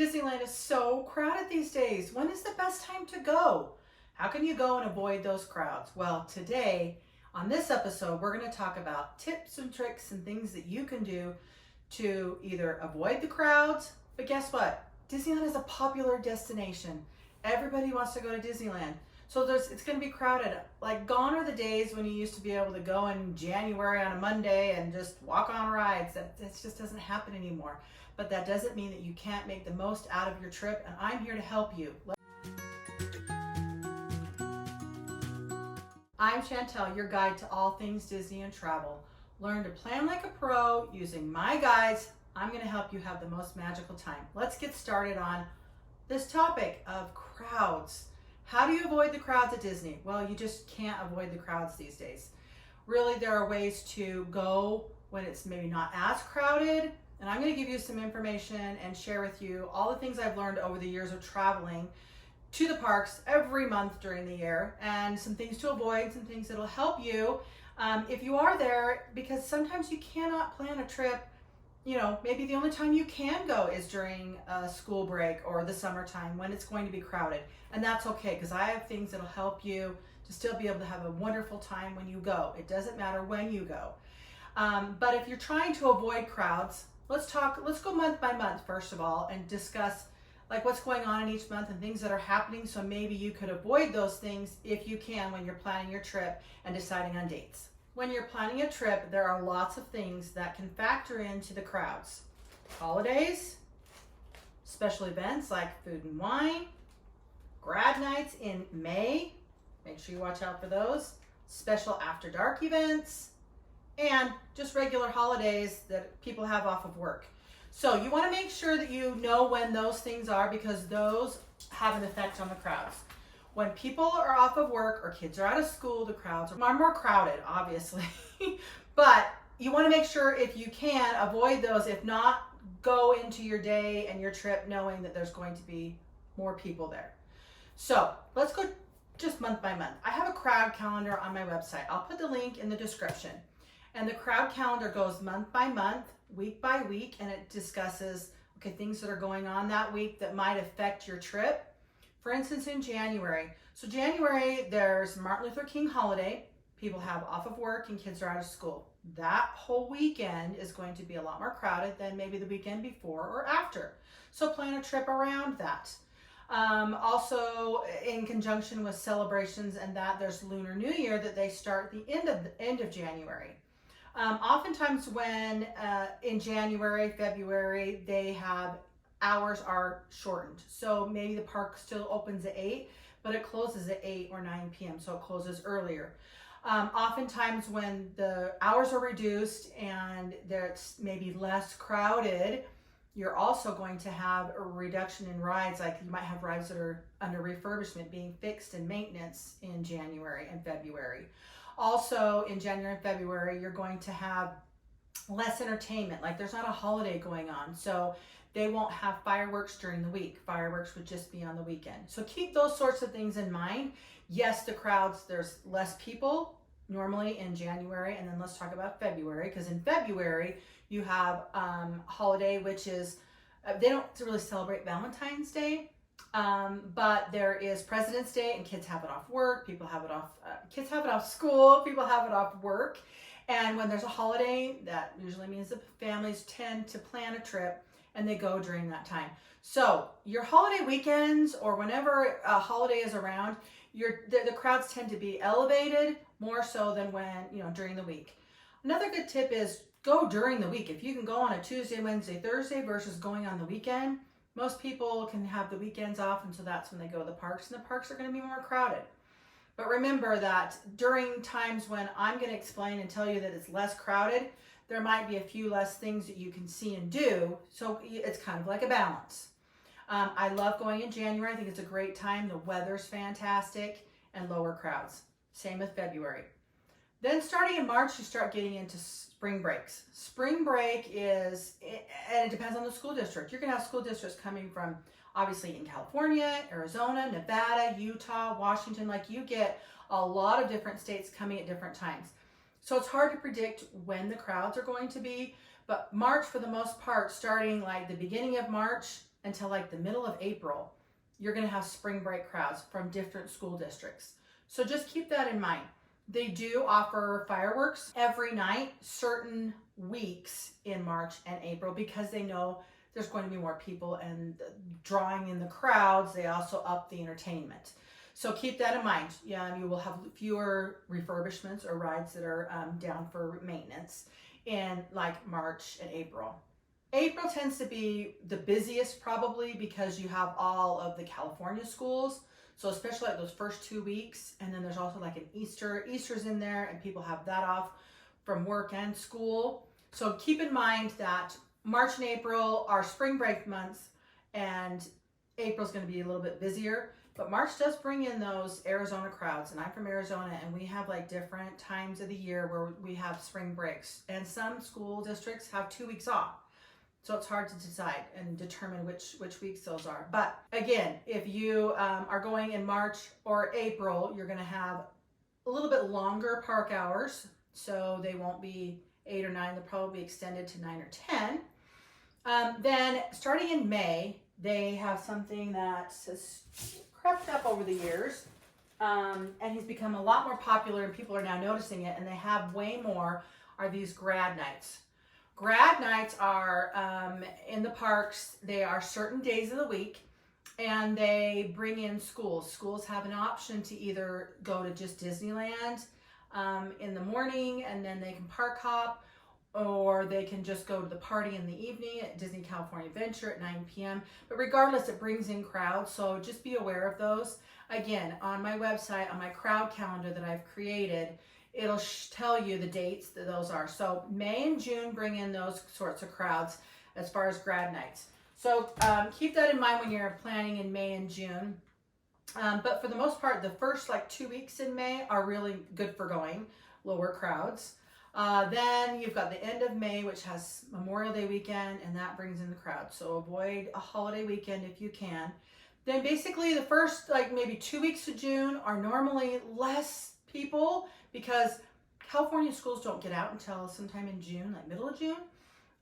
Disneyland is so crowded these days. When is the best time to go? How can you go and avoid those crowds? Well, today on this episode, we're going to talk about tips and tricks and things that you can do to either avoid the crowds, but guess what? Disneyland is a popular destination. Everybody wants to go to Disneyland. So it's going to be crowded. Like, gone are the days when you used to be able to go in January on a Monday and just walk on rides. That just doesn't happen anymore. But that doesn't mean that you can't make the most out of your trip, and I'm here to help you. I'm Chantel, your guide to all things Disney and travel. Learn to plan like a pro using my guides. I'm going to help you have the most magical time. Let's get started on this topic of crowds. How do you avoid the crowds at Disney? Well, you just can't avoid the crowds these days. Really, there are ways to go when it's maybe not as crowded. And I'm going to give you some information and share with you all the things I've learned over the years of traveling to the parks every month during the year, and some things to avoid, some things that'll help you if you are there, because sometimes you cannot plan a trip. You know, maybe the only time you can go is during a school break or the summertime when it's going to be crowded. And that's okay, because I have things that'll help you to still be able to have a wonderful time when you go. It doesn't matter when you go. But if you're trying to avoid crowds, let's go month by month first of all and discuss like what's going on in each month and things that are happening, so maybe you could avoid those things if you can when you're planning your trip and deciding on dates. When you're planning a trip, there are lots of things that can factor into the crowds. Holidays, special events like food and wine, grad nights in May, make sure you watch out for those, special after dark events, and just regular holidays that people have off of work. So you want to make sure that you know when those things are, because those have an effect on the crowds. When people are off of work or kids are out of school, the crowds are more crowded, obviously. But you want to make sure, if you can, avoid those. If not, go into your day and your trip knowing that there's going to be more people there. So let's go just month by month. I have a crowd calendar on my website. I'll put the link in the description. And the crowd calendar goes month by month, week by week, and it discusses things that are going on that week that might affect your trip. For instance, in January. So January, there's Martin Luther King holiday. People have off of work and kids are out of school. That whole weekend is going to be a lot more crowded than maybe the weekend before or after. So plan a trip around that. Also, in conjunction with celebrations and that, there's Lunar New Year that they start at the end of January. Oftentimes when in January, February, they have hours are shortened. So maybe the park still opens at 8, but it closes at 8 or 9 p.m. So it closes earlier. Oftentimes when the hours are reduced and there's maybe less crowded, you're also going to have a reduction in rides. Like, you might have rides that are under refurbishment being fixed and maintenance in January and February. Also in January and February, you're going to have less entertainment. Like, there's not a holiday going on, so they won't have fireworks during the week. Fireworks would just be on the weekend. So keep those sorts of things in mind. Yes, the crowds, there's less people normally in January. And then let's talk about February, because in February you have holiday, which is, they don't really celebrate Valentine's Day. But there is President's Day, and kids have it off work. People have it off, kids have it off school. People have it off work. And when there's a holiday, that usually means the families tend to plan a trip and they go during that time. So your holiday weekends, or whenever a holiday is around, the crowds tend to be elevated more so than during the week. Another good tip is go during the week. If you can go on a Tuesday, Wednesday, Thursday versus going on the weekend. Most people can have the weekends off, and so that's when they go to the parks, and the parks are going to be more crowded. But remember that during times when I'm going to explain and tell you that it's less crowded, there might be a few less things that you can see and do, so it's kind of like a balance. I love going in January. I think it's a great time. The weather's fantastic and lower crowds. Same with February. Then starting in March, you start getting into spring breaks. Spring break is, and it depends on the school district. You're going to have school districts coming from, obviously, in California, Arizona, Nevada, Utah, Washington. Like, you get a lot of different states coming at different times. So it's hard to predict when the crowds are going to be, but March, for the most part, starting like the beginning of March until like the middle of April, you're going to have spring break crowds from different school districts. So just keep that in mind. They do offer fireworks every night, certain weeks in March and April, because they know there's going to be more people and drawing in the crowds. They also up the entertainment. So keep that in mind. Yeah, you will have fewer refurbishments or rides that are down for maintenance in like March and April. April tends to be the busiest probably because you have all of the California schools. So especially like those first 2 weeks, and then there's also like an Easter. Easter's in there and people have that off from work and school. So keep in mind that March and April are spring break months, and April's going to be a little bit busier. But March does bring in those Arizona crowds, and I'm from Arizona, and we have like different times of the year where we have spring breaks, and some school districts have 2 weeks off. So it's hard to decide and determine which weeks those are. But again, if you are going in March or April, you're going to have a little bit longer park hours. So they won't be 8 or 9. They'll probably be extended to 9 or 10. Then starting in May, they have something that has crept up over the years. And he's become a lot more popular, and people are now noticing it. And they have way more, are these grad nights. Grad nights are in the parks. They are certain days of the week, and they bring in schools. Schools have an option to either go to just Disneyland in the morning, and then they can park hop, or they can just go to the party in the evening at Disney California Adventure at 9 p.m. But regardless, it brings in crowds, so just be aware of those. Again, on my website, on my crowd calendar that I've created, it'll tell you the dates that those are. So May and June bring in those sorts of crowds as far as grad nights. So keep that in mind when you're planning in May and June. But for the most part, the first like 2 weeks in May are really good for going, lower crowds. Then you've got the end of May, which has Memorial Day weekend, and that brings in the crowd. So avoid a holiday weekend if you can. Then basically the first like maybe 2 weeks of June are normally less people, because California schools don't get out until sometime in June, like middle of June,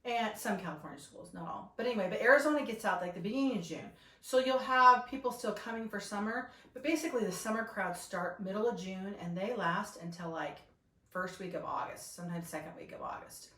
and some California schools, not all. But anyway, but Arizona gets out like the beginning of June. So you'll have people still coming for summer, but basically the summer crowds start middle of June and they last until like first week of August, sometimes second week of August.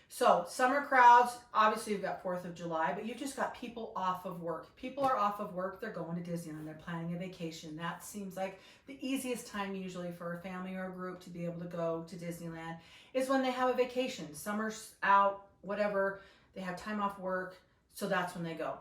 So summer crowds, obviously you've got 4th of July, but you've just got people off of work. People are off of work, they're going to Disneyland, they're planning a vacation. That seems like the easiest time usually for a family or a group to be able to go to Disneyland is when they have a vacation. Summer's out, whatever, they have time off work, so that's when they go.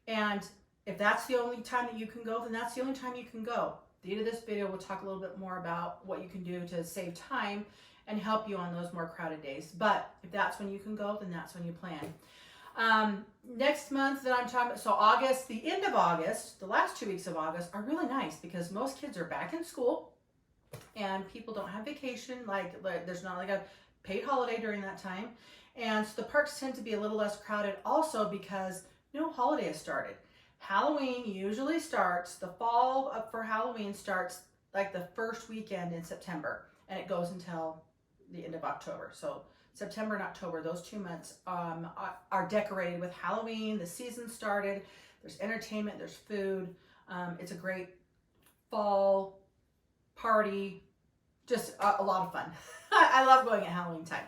And if that's the only time that you can go, then that's the only time you can go. At the end of this video, we'll talk a little bit more about what you can do to save time and help you on those more crowded days. But if that's when you can go, then that's when you plan. Next month that I'm talking about, so August, the end of August, the last 2 weeks of August are really nice because most kids are back in school and people don't have vacation. Like there's not like a paid holiday during that time. And so the parks tend to be a little less crowded also because no holiday has started. Halloween usually starts, the fall for Halloween starts like the first weekend in September, and it goes until the end of October. So September and October, those 2 months are decorated with Halloween. The season started. There's entertainment, there's food. It's a great fall party, just a lot of fun. I love going at Halloween time.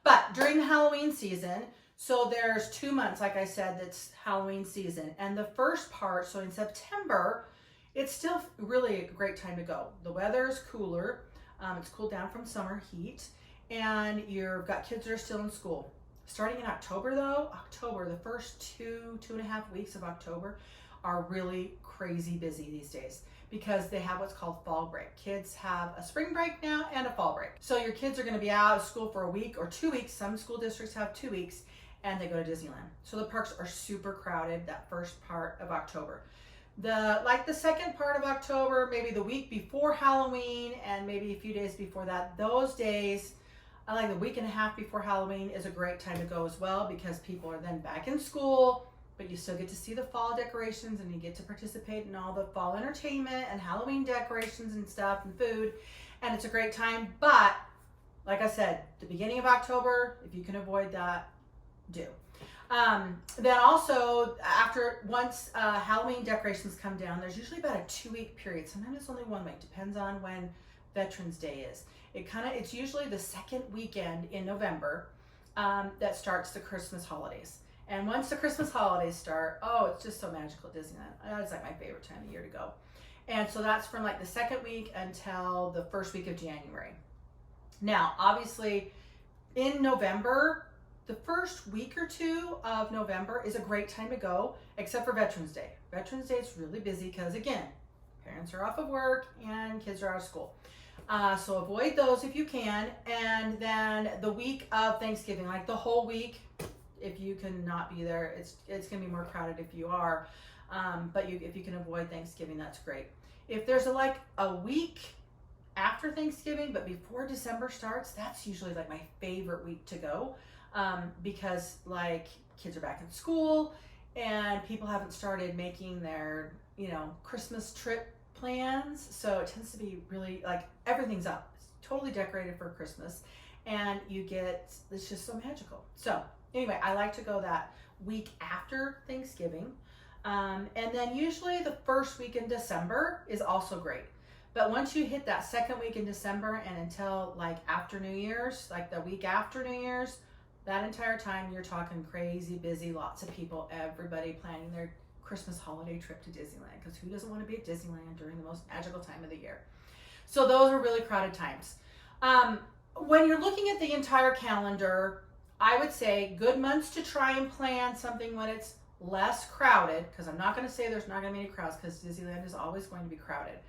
But during the Halloween season, so there's 2 months, like I said, that's Halloween season. And the first part, so in September, it's still really a great time to go. The weather's cooler. It's cooled down from summer heat, and you've got kids that are still in school. Starting in October though, the first 2.5 weeks of October are really crazy busy these days because they have what's called fall break. Kids have a spring break now and a fall break. So your kids are gonna be out of school for a week or 2 weeks. Some school districts have 2 weeks, and they go to Disneyland. So the parks are super crowded that first part of October. The second part of October, maybe the week before Halloween and maybe a few days before that, those days, like the week and a half before Halloween is a great time to go as well because people are then back in school, but you still get to see the fall decorations and you get to participate in all the fall entertainment and Halloween decorations and stuff and food, and it's a great time. But like I said, the beginning of October, if you can avoid that, do. Then also once Halloween decorations come down, there's usually about a 2-week period. Sometimes it's only 1 week, depends on when Veterans Day is. It's usually the second weekend in November that starts the Christmas holidays. And once the Christmas holidays start, oh, it's just so magical at Disneyland. It's like my favorite time of year to go. And so that's from like the second week until the first week of January. Now, obviously, in November, the first week or two of November is a great time to go, except for Veterans Day. Veterans Day is really busy because, again, parents are off of work and kids are out of school. So avoid those if you can. And then the week of Thanksgiving, like the whole week, if you cannot be there, it's going to be more crowded if you are. But if you can avoid Thanksgiving, that's great. If there's a week after Thanksgiving, but before December starts, that's usually like my favorite week to go. Because like kids are back in school and people haven't started making their, Christmas trip plans. So it tends to be really like everything's up. It's totally decorated for Christmas and it's just so magical. So anyway, I like to go that week after Thanksgiving. And then usually the first week in December is also great. But once you hit that second week in December and until like after New Year's, like the week after New Year's, that entire time you're talking crazy busy, lots of people, everybody planning their Christmas holiday trip to Disneyland, because who doesn't want to be at Disneyland during the most magical time of the year? So those are really crowded times. When you're looking at the entire calendar, I would say good months to try and plan something when it's less crowded, because I'm not going to say there's not going to be any crowds, because Disneyland is always going to be crowded.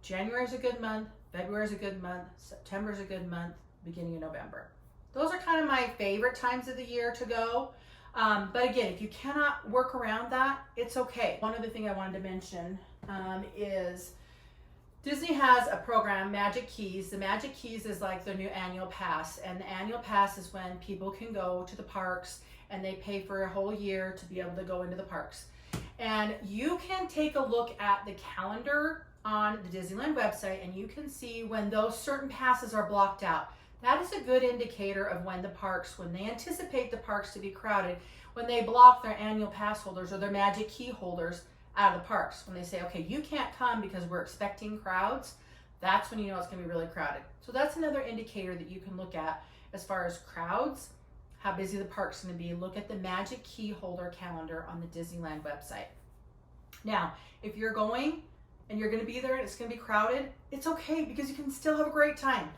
January is a good month, February is a good month, September is a good month, beginning of November. Those are kind of my favorite times of the year to go. But again, if you cannot work around that, it's okay. One other thing I wanted to mention is Disney has a program, Magic Keys. The Magic Keys is like their new annual pass. And the annual pass is when people can go to the parks and they pay for a whole year to be able to go into the parks. And you can take a look at the calendar on the Disneyland website and you can see when those certain passes are blocked out. That is a good indicator of when they anticipate the parks to be crowded, when they block their annual pass holders or their Magic Key holders out of the parks. When they say, okay, you can't come because we're expecting crowds, that's when you know it's going to be really crowded. So that's another indicator that you can look at as far as crowds, how busy the park's going to be. Look at the Magic Key holder calendar on the Disneyland website. Now, if you're going and you're going to be there and it's going to be crowded, it's okay because you can still have a great time.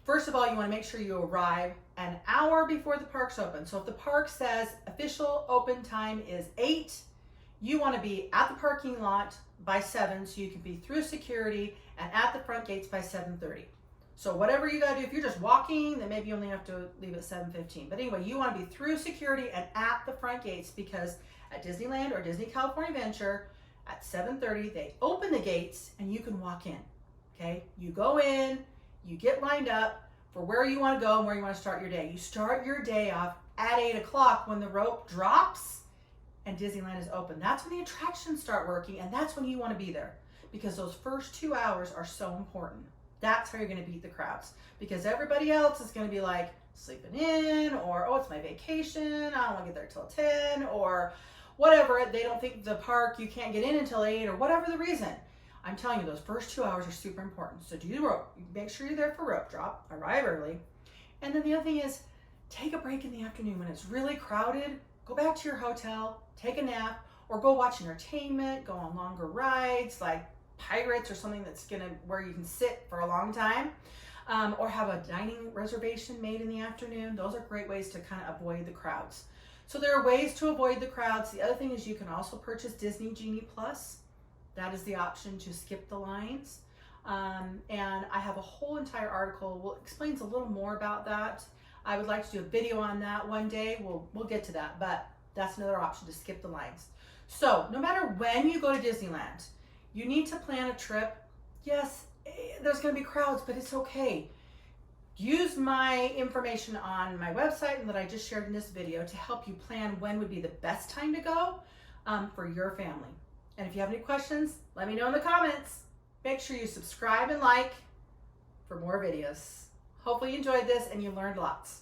First of all, you want to make sure you arrive an hour before the park's open. So if the park says official open time is 8, you want to be at the parking lot by 7 so you can be through security and at the front gates by 7:30. So whatever you got to do, if you're just walking, then maybe you only have to leave at 7:15. But anyway, you want to be through security and at the front gates, because at Disneyland or Disney California Adventure at 7:30, they open the gates and you can walk in. Okay, you go in, you get lined up for where you want to go and where you want to start your day. You start your day off at 8 o'clock when the rope drops and Disneyland is open. That's when the attractions start working, and that's when you want to be there, because those first 2 hours are so important. That's how you're going to beat the crowds, because everybody else is going to be like sleeping in, or, oh, it's my vacation, I don't want to get there till 10, or whatever. They don't think the park, you can't get in until 8, or whatever the reason. I'm telling you, those first 2 hours are super important. So do the rope. Make sure you're there for rope drop. Arrive early. And then the other thing is, take a break in the afternoon. When it's really crowded, go back to your hotel, take a nap, or go watch entertainment, go on longer rides like Pirates or something where you can sit for a long time, or have a dining reservation made in the afternoon. Those are great ways to kind of avoid the crowds. So there are ways to avoid the crowds. The other thing is you can also purchase Disney Genie Plus. That is the option to skip the lines. And I have a whole entire article that explains a little more about that. I would like to do a video on that one day. We'll get to that, but that's another option to skip the lines. So no matter when you go to Disneyland, you need to plan a trip. Yes, there's going to be crowds, but it's okay. Use my information on my website and that I just shared in this video to help you plan when would be the best time to go for your family. And if you have any questions, let me know in the comments. Make sure you subscribe and like for more videos. Hopefully you enjoyed this and you learned lots.